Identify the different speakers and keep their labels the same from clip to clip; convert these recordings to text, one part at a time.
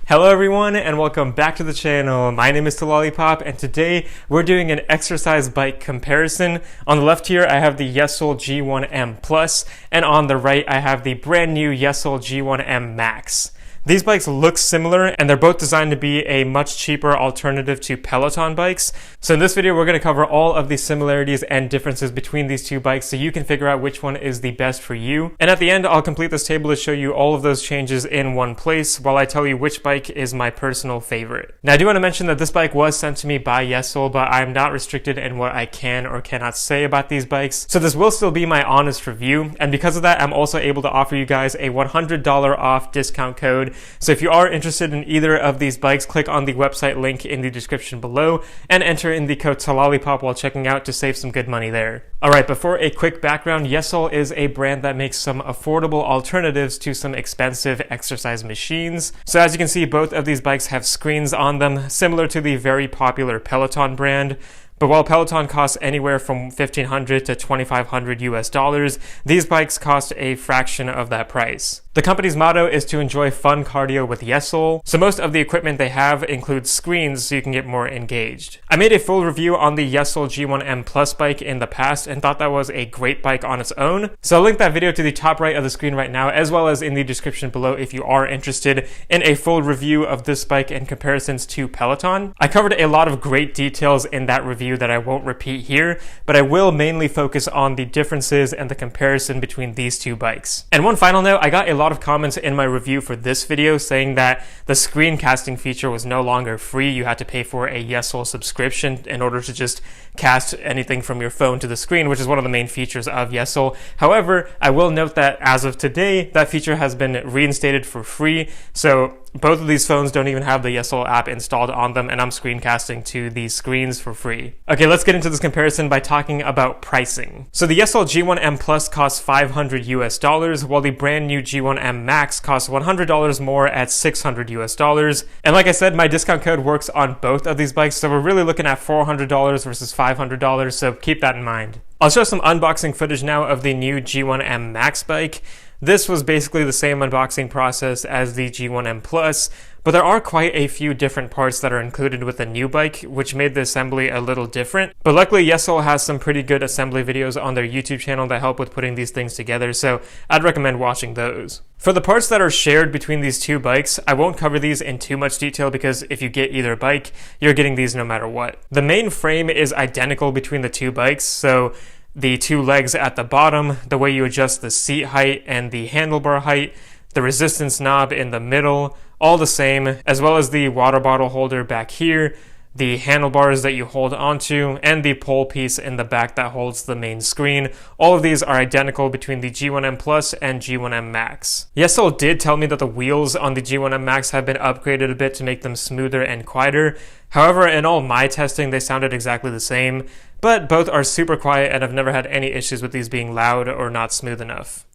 Speaker 1: Hello everyone and welcome back to the channel. My name is Lollipop and today we're doing an exercise bike comparison. On the left here I have the Yesoul G1M Plus and on the right I have the brand new Yesoul G1M Max. These bikes look similar and they're both designed to be a much cheaper alternative to Peloton bikes. So in this video we're going to cover all of the similarities and differences between these two bikes so you can figure out which one is the best for you. And at the end I'll complete this table to show you all of those changes in one place while I tell you which bike is my personal favorite. Now I do want to mention that this bike was sent to me by Yesoul, but I'm not restricted in what I can or cannot say about these bikes. So this will still be my honest review, and because of that I'm also able to offer you guys a $100 off discount code. So if you are interested in either of these bikes, click on the website link in the description below and enter in the code Lollipop while checking out to save some good money there. Alright, before a quick background, Yesoul is a brand that makes some affordable alternatives to some expensive exercise machines. So as you can see, both of these bikes have screens on them, similar to the very popular Peloton brand. But while Peloton costs anywhere from $1,500 to $2,500 US, these bikes cost a fraction of that price. The company's motto is to enjoy fun cardio with Yesoul, so most of the equipment they have includes screens so you can get more engaged. I made a full review on the Yesoul G1M Plus bike in the past and thought that was a great bike on its own, so I'll link that video to the top right of the screen right now, as well as in the description below if you are interested in a full review of this bike and comparisons to Peloton. I covered a lot of great details in that review that I won't repeat here, but I will mainly focus on the differences and the comparison between these two bikes. And one final note, I got a lot of comments in my review for this video saying that the screencasting feature was no longer free. You had to pay for a Yesoul subscription in order to just cast anything from your phone to the screen, which is one of the main features of Yesoul. However, I will note that as of today, that feature has been reinstated for free. So both of these phones don't even have the Yesoul app installed on them, and I'm screencasting to these screens for free. Okay, let's get into this comparison by talking about pricing. So the Yesoul G1M Plus costs $500 US, while the brand new G1M Max costs $100 more at $600 US. And like I said, my discount code works on both of these bikes, so we're really looking at $400 versus $500, so keep that in mind. I'll show some unboxing footage now of the new G1M Max bike. This was basically the same unboxing process as the G1M Plus, but there are quite a few different parts that are included with the new bike, which made the assembly a little different. But luckily, Yesoul has some pretty good assembly videos on their YouTube channel that help with putting these things together, so I'd recommend watching those. For the parts that are shared between these two bikes, I won't cover these in too much detail because if you get either bike, you're getting these no matter what. The main frame is identical between the two bikes, so the two legs at the bottom, the way you adjust the seat height and the handlebar height, the resistance knob in the middle, all the same, as well as the water bottle holder back here, the handlebars that you hold onto, and the pole piece in the back that holds the main screen. All of these are identical between the G1M Plus and G1M Max. Yesoul did tell me that the wheels on the G1M Max have been upgraded a bit to make them smoother and quieter. However, in all my testing, they sounded exactly the same, but both are super quiet and I've never had any issues with these being loud or not smooth enough.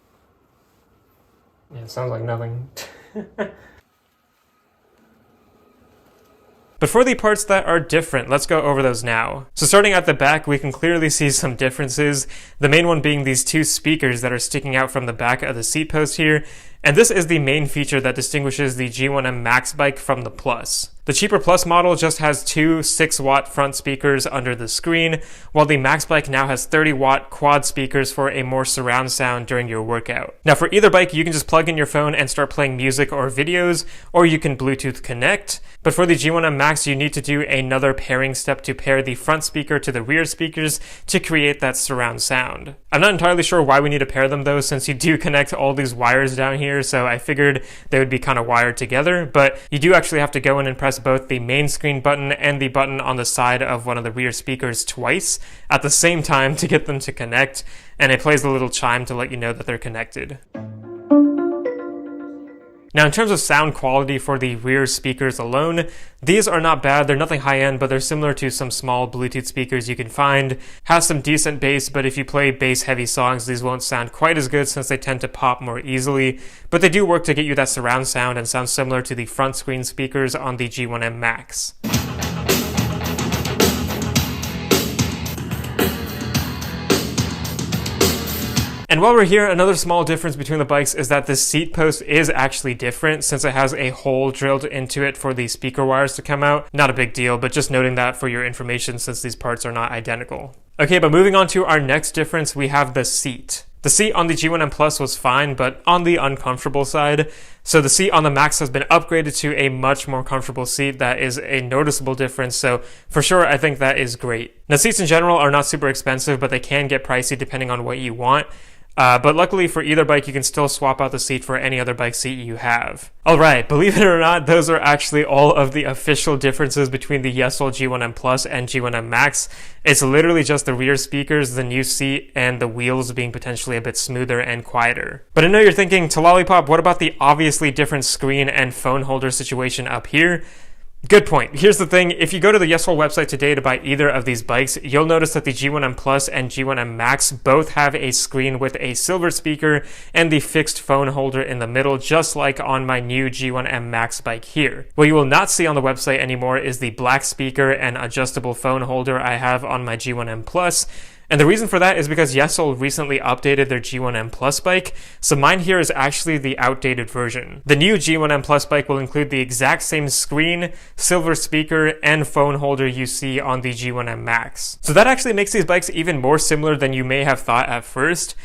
Speaker 1: Yeah, it sounds like nothing. But for the parts that are different, let's go over those now. So starting at the back, we can clearly see some differences. The main one being these two speakers that are sticking out from the back of the seat post here. And this is the main feature that distinguishes the G1M Max bike from the Plus. The cheaper Plus model just has two 6-watt front speakers under the screen, while the Max bike now has 30-watt quad speakers for a more surround sound during your workout. Now for either bike, you can just plug in your phone and start playing music or videos, or you can Bluetooth connect. But for the G1M Max, you need to do another pairing step to pair the front speaker to the rear speakers to create that surround sound. I'm not entirely sure why we need to pair them though, since you do connect all these wires down here, so I figured they would be kind of wired together, but you do actually have to go in and press both the main screen button and the button on the side of one of the rear speakers twice at the same time to get them to connect, and it plays a little chime to let you know that they're connected. Now in terms of sound quality for the rear speakers alone, these are not bad. They're nothing high-end, but they're similar to some small Bluetooth speakers you can find. Has some decent bass, but if you play bass-heavy songs, these won't sound quite as good since they tend to pop more easily. But they do work to get you that surround sound and sound similar to the front screen speakers on the G1M Max. And while we're here, another small difference between the bikes is that the seat post is actually different since it has a hole drilled into it for the speaker wires to come out. Not a big deal, but just noting that for your information since these parts are not identical. Okay, but moving on to our next difference, we have the seat. The seat on the G1M Plus was fine, but on the uncomfortable side. So the seat on the Max has been upgraded to a much more comfortable seat. That is a noticeable difference. So for sure, I think that is great. Now, seats in general are not super expensive, but they can get pricey depending on what you want. But luckily for either bike, you can still swap out the seat for any other bike seat you have. Alright, believe it or not, those are actually all of the official differences between the Yesoul G1M Plus and G1M Max. It's literally just the rear speakers, the new seat, and the wheels being potentially a bit smoother and quieter. But I know you're thinking, to Lollipop, what about the obviously different screen and phone holder situation up here? Good point. Here's the thing, if you go to the Yesoul website today to buy either of these bikes, you'll notice that the G1M Plus and G1M Max both have a screen with a silver speaker and the fixed phone holder in the middle, just like on my new G1M Max bike here. What you will not see on the website anymore is the black speaker and adjustable phone holder I have on my G1M Plus. And the reason for that is because Yesoul recently updated their G1M Plus bike, so mine here is actually the outdated version. The new G1M Plus bike will include the exact same screen, silver speaker, and phone holder you see on the G1M Max. So that actually makes these bikes even more similar than you may have thought at first.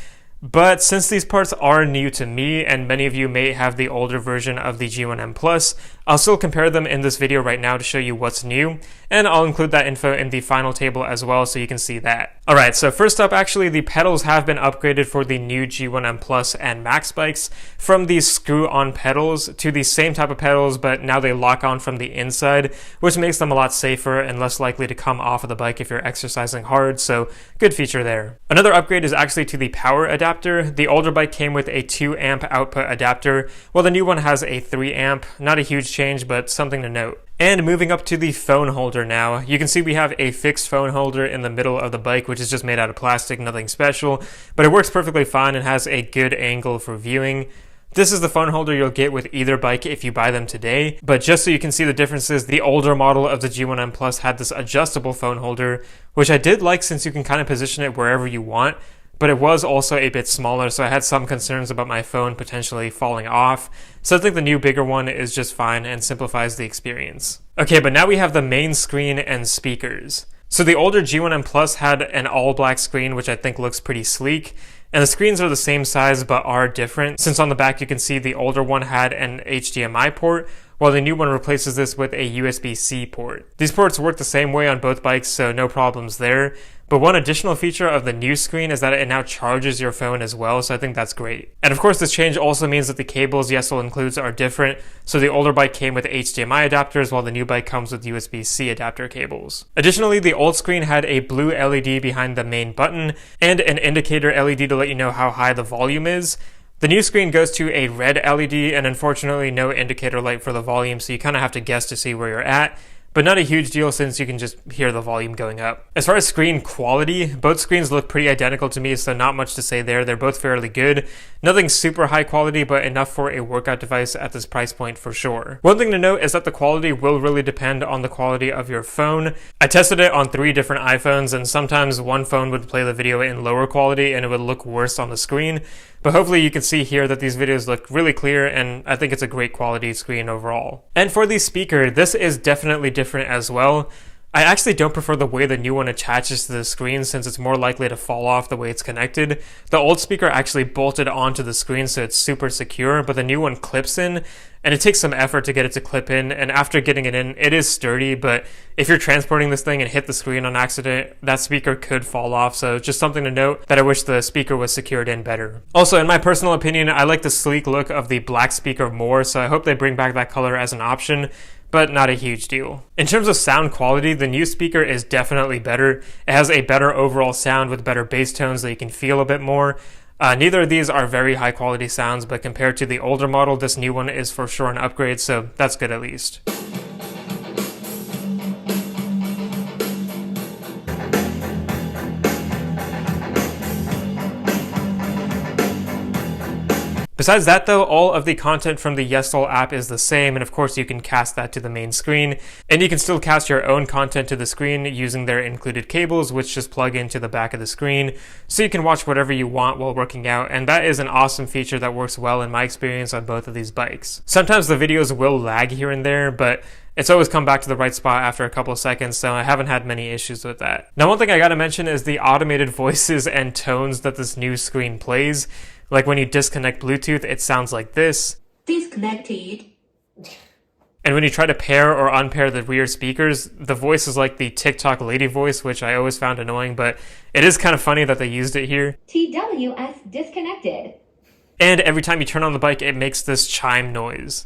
Speaker 1: But since these parts are new to me, and many of you may have the older version of the G1M Plus, I'll still compare them in this video right now to show you what's new, and I'll include that info in the final table as well so you can see that. Alright, so first up, actually, the pedals have been upgraded for the new G1M Plus and Max bikes from these screw-on pedals to the same type of pedals, but now they lock on from the inside, which makes them a lot safer and less likely to come off of the bike if you're exercising hard, so good feature there. Another upgrade is actually to the power adapter. The older bike came with a 2 amp output adapter, while the new one has a 3 amp. Not a huge change, but something to note. And moving up to the phone holder now, you can see we have a fixed phone holder in the middle of the bike, which is just made out of plastic, nothing special, but it works perfectly fine and has a good angle for viewing. This is the phone holder you'll get with either bike if you buy them today, but just so you can see the differences, the older model of the G1M Plus had this adjustable phone holder, which I did like since you can kind of position it wherever you want, but it was also a bit smaller, so I had some concerns about my phone potentially falling off. So I think the new bigger one is just fine and simplifies the experience. Okay, but now we have the main screen and speakers. So the older G1M Plus had an all black screen, which I think looks pretty sleek. And the screens are the same size but are different, since on the back you can see the older one had an HDMI port, while the new one replaces this with a USB-C port. These ports work the same way on both bikes, so no problems there. But one additional feature of the new screen is that it now charges your phone as well, so I think that's great. And of course, this change also means that the cables Yesoul includes are different, so the older bike came with HDMI adapters, while the new bike comes with USB-C adapter cables. Additionally, the old screen had a blue LED behind the main button, and an indicator LED to let you know how high the volume is. The new screen goes to a red LED, and unfortunately no indicator light for the volume, so you kind of have to guess to see where you're at. But not a huge deal since you can just hear the volume going up. As far as screen quality, both screens look pretty identical to me, so not much to say there. They're both fairly good. Nothing super high quality, but enough for a workout device at this price point for sure. One thing to note is that the quality will really depend on the quality of your phone. I tested it on 3 different iPhones, and sometimes one phone would play the video in lower quality and it would look worse on the screen. But hopefully you can see here that these videos look really clear, and I think it's a great quality screen overall. And for the speaker, this is definitely different as well. I actually don't prefer the way the new one attaches to the screen since it's more likely to fall off the way it's connected. The old speaker actually bolted onto the screen so it's super secure, but the new one clips in, and it takes some effort to get it to clip in, and after getting it in, it is sturdy, but if you're transporting this thing and hit the screen on accident, that speaker could fall off, so just something to note that I wish the speaker was secured in better. Also, in my personal opinion, I like the sleek look of the black speaker more, so I hope they bring back that color as an option, but not a huge deal. In terms of sound quality, the new speaker is definitely better. It has a better overall sound with better bass tones that you can feel a bit more. Neither of these are very high quality sounds, but compared to the older model, this new one is for sure an upgrade, so that's good at least. Besides that though, all of the content from the Yesoul app is the same, and of course you can cast that to the main screen, and you can still cast your own content to the screen using their included cables, which just plug into the back of the screen, so you can watch whatever you want while working out, and that is an awesome feature that works well in my experience on both of these bikes. Sometimes the videos will lag here and there, but it's always come back to the right spot after a couple of seconds, so I haven't had many issues with that. Now, one thing I gotta mention is the automated voices and tones that this new screen plays. Like when you disconnect Bluetooth, it sounds like this.
Speaker 2: Disconnected.
Speaker 1: And when you try to pair or unpair the rear speakers, the voice is like the TikTok lady voice, which I always found annoying, but it is kind of funny that they used it here.
Speaker 2: TWS disconnected.
Speaker 1: And every time you turn on the bike, it makes this chime noise.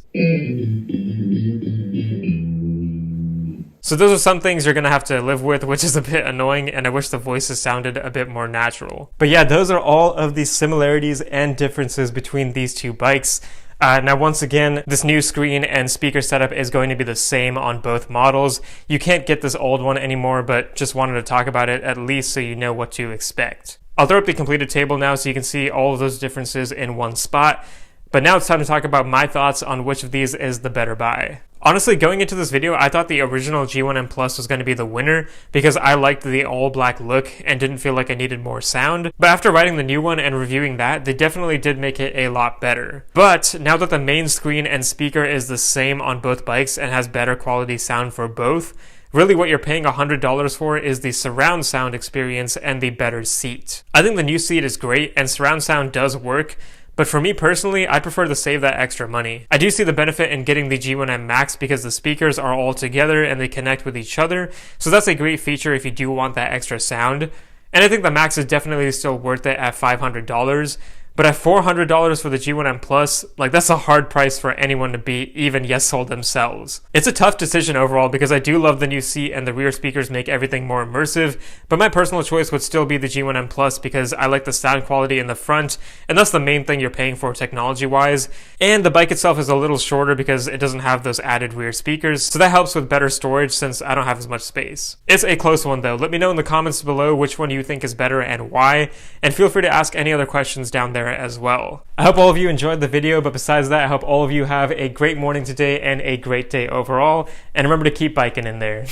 Speaker 1: So those are some things you're going to have to live with, which is a bit annoying, and I wish the voices sounded a bit more natural. But yeah, those are all of the similarities and differences between these two bikes. Now, once again, this new screen and speaker setup is going to be the same on both models. You can't get this old one anymore, but just wanted to talk about it at least so you know what to expect. I'll throw up the completed table now so you can see all of those differences in one spot. But now it's time to talk about my thoughts on which of these is the better buy. Honestly, going into this video, I thought the original G1M Plus was going to be the winner because I liked the all-black look and didn't feel like I needed more sound. But after writing the new one and reviewing that, they definitely did make it a lot better. But now that the main screen and speaker is the same on both bikes and has better quality sound for both, really what you're paying $100 for is the surround sound experience and the better seat. I think the new seat is great and surround sound does work, but for me personally, I prefer to save that extra money. I do see the benefit in getting the G1M Max because the speakers are all together and they connect with each other, so that's a great feature if you do want that extra sound. And I think the Max is definitely still worth it at $500. But at $400 for the G1M Plus, like that's a hard price for anyone to beat, even Yesoul themselves. It's a tough decision overall because I do love the new seat and the rear speakers make everything more immersive, but my personal choice would still be the G1M Plus because I like the sound quality in the front, and that's the main thing you're paying for technology-wise. And the bike itself is a little shorter because it doesn't have those added rear speakers, so that helps with better storage since I don't have as much space. It's a close one though. Let me know in the comments below which one you think is better and why, and feel free to ask any other questions down there as well. I hope all of you enjoyed the video, but besides that, I hope all of you have a great morning today and a great day overall, and remember to keep biking in there.